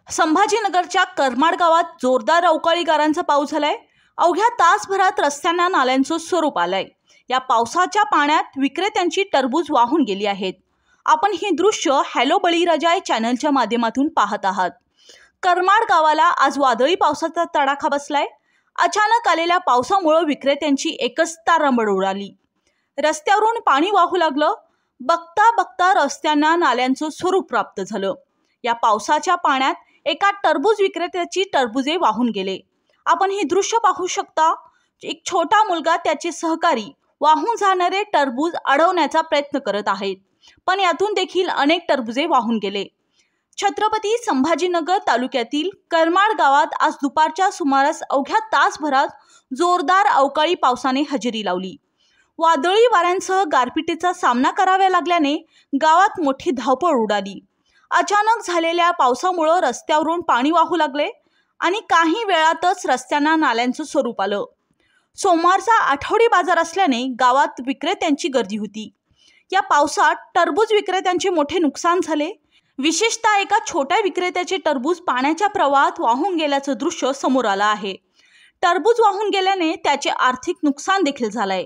संभाजीनगरच्या करमाड गावात जोरदार अवकाळी गारांचा पाऊस झालाय। अवघ्या तासभरात रस्त्यांना नाल्यांचं स्वरूप आलंय। या पावसाच्या पाण्यात विक्रेत्यांची टरबूज वाहून गेली आहेत। आपण ही दृश्य हॅलो बळीराजा या चॅनलच्या माध्यमातून पाहत आहात। करमाड गावाला आज वादळी पावसाचा तडाखा बसलाय। अचानक आलेल्या पावसामुळे विक्रेत्यांची एकच तारांबळ उडाली। रस्त्यावरून पाणी वाहू लागलं। बघता बघता रस्त्यांना नाल्यांचं स्वरूप प्राप्त झालं। या पावसाच्या पाण्यात एका टरबूज विक्रेत्याची टरबुजे वाहून गेले। आपण ही दृश्य पाहू शकता। एक छोटा मुलगा त्याचे सहकारी वाहून जाणारे टरबूज अडवण्याचा प्रयत्न करत आहेत, पण यातून देखील अनेक टरबुजे वाहून गेले। छत्रपती संभाजीनगर तालुक्यातील करमाड गावात आज दुपारच्या सुमारास अवघ्या तासभरात जोरदार अवकाळी पावसाने हजेरी लावली। वादळी वाऱ्यांसह गारपिटीचा सामना करावा लागल्याने गावात मोठी धावपळ उडाली। अचानक झालेल्या पावसामुळे रस्त्यावरून पाणी वाहू लागले आणि काही वेळातच रस्त्यांना नाल्यांचं स्वरूप आलं। सोमवारचा आठवडी बाजार असल्याने गावात विक्रेत्यांची गर्दी होती। या पावसात टरबूज विक्रेत्यांचे मोठे नुकसान झाले। विशेषतः एका छोट्या विक्रेत्याचे टरबूज पाण्याच्या प्रवाहात वाहून गेल्याचं दृश्य समोर आलं आहे। टरबूज वाहून गेल्याने त्याचे आर्थिक नुकसान देखील झालंय।